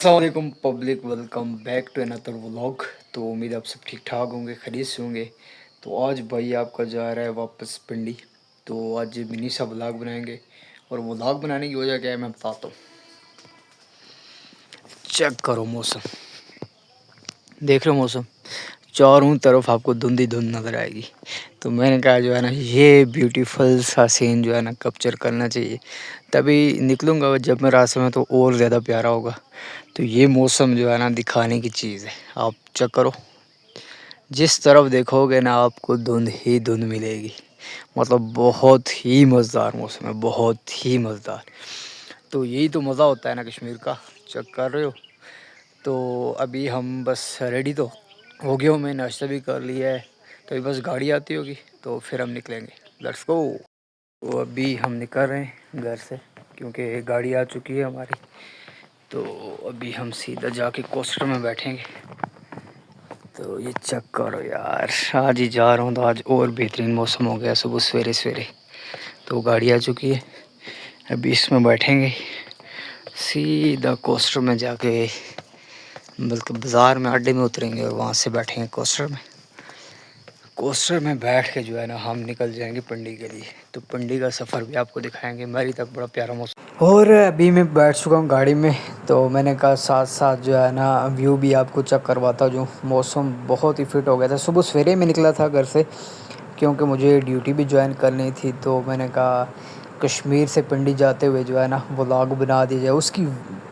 Aslam public, welcome back to another vlog. तो उम्मीद आप सब ठीक ठाक होंगे, खरीद से होंगे। तो आज भाई आपका जा रहा है वापस पिंडी। तो आज मिनी सा व्लॉग बनाएंगे, और व्लॉग बनाने की वजह क्या है मैं बताता हूँ। चेक करो मौसम, देख रहे हो मौसम, चारों तरफ आपको धुंध ही धुंध नज़र आएगी। तो मैंने कहा जो है ना, ये ब्यूटीफुल सा सीन जो है ना कैप्चर करना चाहिए, तभी निकलूँगा जब मैं रास्ते में, तो और ज़्यादा प्यारा होगा। तो ये मौसम जो है ना दिखाने की चीज़ है। आप चेक करो, जिस तरफ देखोगे ना आपको धुंध ही धुंध मिलेगी। मतलब बहुत ही मज़ेदार मौसम है, बहुत ही मज़ेदार। तो यही तो मज़ा होता है ना कश्मीर का। चेक कर रहे हो। तो अभी हम बस रेडी तो हो गया हूँ, मैं नाश्ता भी कर लिया है। तो अभी बस गाड़ी आती होगी तो फिर हम निकलेंगे। Let's go. तो अभी हम निकल रहे हैं घर से, क्योंकि गाड़ी आ चुकी है हमारी। तो अभी हम सीधा जाके कोस्टर में बैठेंगे। तो ये चेक करो यार, आज ही जा रहा हूँ तो आज और बेहतरीन मौसम हो गया सुबह सवेरे सवेरे। तो गाड़ी आ चुकी है, अभी इसमें बैठेंगे, सीधा कोस्टर में जाके, बल्कि बाज़ार में अड्डे में उतरेंगे और वहाँ से बैठेंगे कोस्टर में। कोस्टर में बैठ के जो है ना हम निकल जाएंगे पिंडी के लिए। तो पिंडी का सफ़र भी आपको दिखाएंगे। मेरी तक बड़ा प्यारा मौसम। और अभी मैं बैठ चुका हूँ गाड़ी में। तो मैंने कहा साथ साथ जो है ना व्यू भी आपको चेक करवाता जो। मौसम बहुत ही फिट हो गया था। सुबह सवेरे में निकला था घर से, क्योंकि मुझे ड्यूटी भी ज्वाइन करनी थी। तो मैंने कहा कश्मीर से पिंडी जाते हुए जो है ना व्लॉग बना दिया जाए। उसकी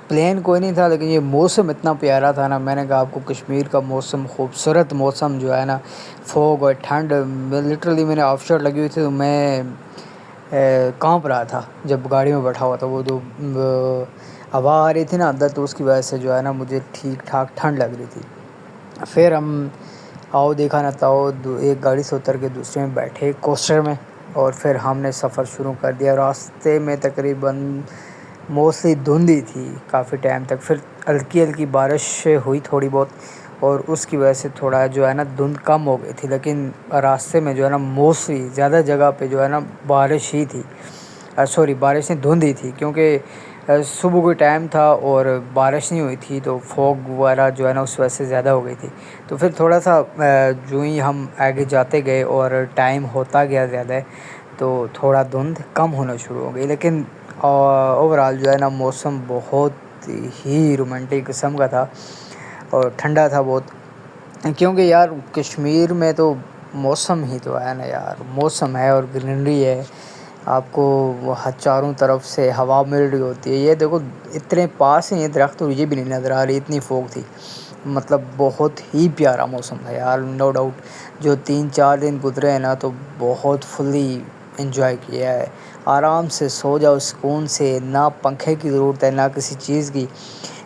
प्लान कोई नहीं था, लेकिन ये मौसम इतना प्यारा था ना, मैंने कहा आपको कश्मीर का मौसम, खूबसूरत मौसम जो है ना, फॉग और ठंड। लिटरली मैंने ऑफ शॉट लगी हुई थी, तो मैं कांप रहा था जब गाड़ी में बैठा हुआ था। वो जो हवा आ रही थी ना अंदर, तो उसकी वजह से जो है ना मुझे ठीक ठाक ठंड लग रही थी। फिर हम आओ देखा ना ताओ, एक गाड़ी से उतर के दूसरे में बैठे कोस्टर में, और फिर हमने सफ़र शुरू कर दिया। रास्ते में तकरीबन मोस्टली धुंध ही थी काफ़ी टाइम तक। फिर हल्की हल्की बारिश हुई थोड़ी बहुत, और उसकी वजह से थोड़ा जो है ना धुंध कम हो गई थी। लेकिन रास्ते में जो है ना मोस्टली ज़्यादा जगह पे जो है ना बारिश ही थी। सॉरी, बारिश नहीं, धुंध ही थी, क्योंकि सुबह कोई टाइम था और बारिश नहीं हुई थी, तो फॉग वगैरह जो है ना उस वजह से ज़्यादा हो गई थी। तो फिर थोड़ा सा जो ही हम आगे जाते गए और टाइम होता गया ज़्यादा, तो थोड़ा धुंध कम होना शुरू हो गई। लेकिन ओवरऑल जो है ना मौसम बहुत ही रोमांटिक किस्म का था, और ठंडा था बहुत। क्योंकि यार कश्मीर में तो मौसम ही तो है ना यार, मौसम है और ग्रीनरी है। आपको चारों तरफ से हवा मिल रही होती है। ये देखो इतने पास हैं ये दरख्त, और ये भी नहीं नज़र आ रही, इतनी फोग थी। मतलब बहुत ही प्यारा मौसम था यार, नो डाउट। जो 3-4 दिन गुजरे हैं ना, तो बहुत फुल्ली एंजॉय किया है। आराम से सो जाओ सुकून से, ना पंखे की ज़रूरत है ना किसी चीज़ की।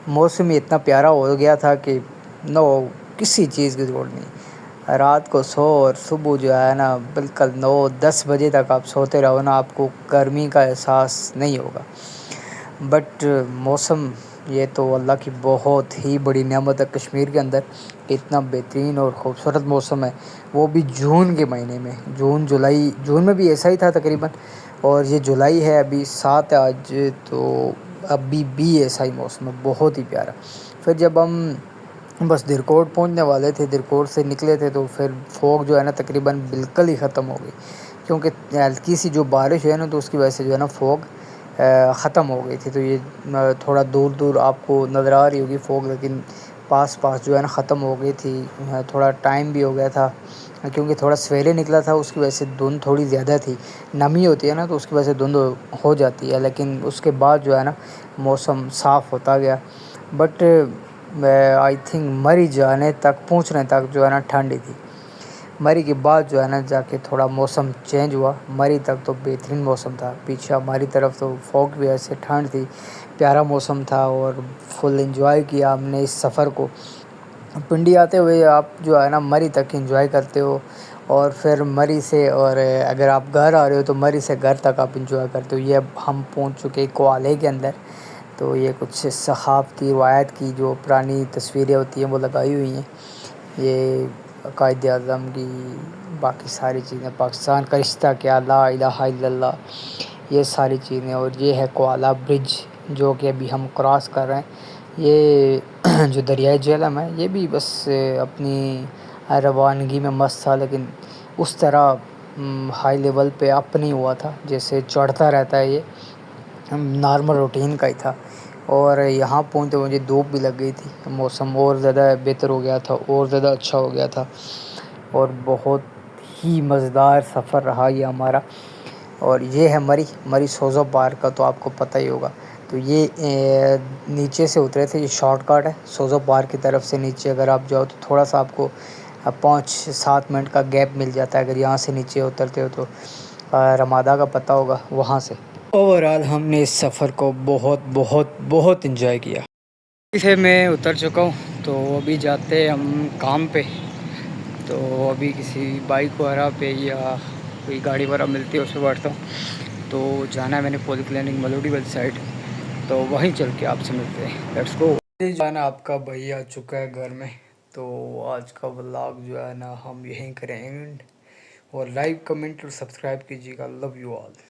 मौसम ही इतना प्यारा हो गया था कि नो, किसी चीज़ की ज़रूरत नहीं। रात को सो और सुबह जो है ना बिल्कुल 9-10 बजे तक आप सोते रहो ना, आपको गर्मी का एहसास नहीं होगा। बट मौसम ये तो अल्लाह की बहुत ही बड़ी नेमत है कश्मीर के अंदर। इतना बेहतरीन और ख़ूबसूरत मौसम है, वो भी जून के महीने में। जून में भी ऐसा ही था तकरीबन, और ये जुलाई है, अभी 7 है आज, तो अभी भी ऐसा ही मौसम है, बहुत ही प्यारा। फिर जब हम बस दिरकोट पहुंचने वाले थे, दिरकोट से निकले थे, तो फिर फॉग जो है ना तकरीबन बिल्कुल ही ख़त्म हो गई। क्योंकि हल्की सी जो बारिश है ना, तो उसकी वजह से जो है ना फॉग ख़त्म हो गई थी। तो ये थोड़ा दूर दूर आपको नज़र आ रही होगी फॉग, लेकिन पास पास जो है ना ख़त्म हो गई थी। थोड़ा टाइम भी हो गया था, क्योंकि थोड़ा सवेरे निकला था, उसकी वजह से धुंध थोड़ी ज़्यादा थी। नमी होती है ना, तो उसकी वजह से धुंध हो जाती है, लेकिन उसके बाद जो है ना मौसम साफ़ होता गया। बट आई थिंक मरी जाने तक, पहुंचने तक जो है ना ठंड ही थी। मरी के बाद जो है ना जाके थोड़ा मौसम चेंज हुआ। मरी तक तो बेहतरीन मौसम था। पीछे हमारी तरफ तो फॉग भी ऐसे, ठंड थी, प्यारा मौसम था, और फुल एंजॉय किया हमने इस सफ़र को। पिंडी आते हुए आप जो है ना मरी तक एंजॉय करते हो, और फिर मरी से, और अगर आप घर आ रहे हो तो मरी से घर तक आप एंजॉय करते हो। ये अब हम पहुंच चुके कोआले के अंदर। तो ये कुछ सहाफ़ती रवायत की जो पुरानी तस्वीरें होती हैं वो लगाई हुई हैं। ये कायद-ए-आज़म की बाकी सारी चीज़ें, पाकिस्तान का रिश्ता क्या, ला इलाहा इल्लल्लाह, ये सारी चीज़ें। और ये है कोआला ब्रिज, जो कि अभी हम क्रॉस कर रहे हैं। یہ جو دریائے جہلم ہے یہ بھی بس اپنی روانگی میں مست تھا، لیکن اس طرح ہائی لیول پہ اپ نہیں ہوا تھا جیسے چڑھتا رہتا ہے یہ نارمل روٹین کا ہی تھا. اور یہاں پہنچتے مجھے دھوپ بھی لگ گئی تھی، موسم اور زیادہ بہتر ہو گیا تھا، اور زیادہ اچھا ہو گیا تھا، اور بہت ہی مزیدار سفر رہا یہ ہمارا. اور یہ ہے مری سوزو پارک کا، تو آپ کو پتہ ہی ہوگا. تو یہ نیچے سے اترے تھے، یہ شارٹ کٹ ہے سوزو پارک کی طرف سے. نیچے اگر آپ جاؤ تو تھوڑا سا آپ کو 5-7 منٹ کا گیپ مل جاتا ہے اگر یہاں سے نیچے اترتے ہو تو. رمادہ کا پتہ ہوگا وہاں سے. اوورآل ہم نے اس سفر کو بہت بہت بہت انجوائے کیا. اسے میں اتر چکا ہوں، تو ابھی جاتے ہیں ہم کام پہ. تو ابھی کسی بائک وغیرہ پہ یا کوئی گاڑی وغیرہ ملتی ہے اس پہ بیٹھتا ہوں. تو جانا ہے میں نے پولی کلینک ملوڈی ویل سائڈ، تو وہیں چل کے آپ سے ملتے ہیں. Let's go. جانا آپ کا بھائی آ چکا ہے گھر میں. تو آج کا ولاگ جو ہے نا ہم یہیں کریں اینڈ. اور لائک کمنٹ اور سبسکرائب کیجیے گا. Love you all.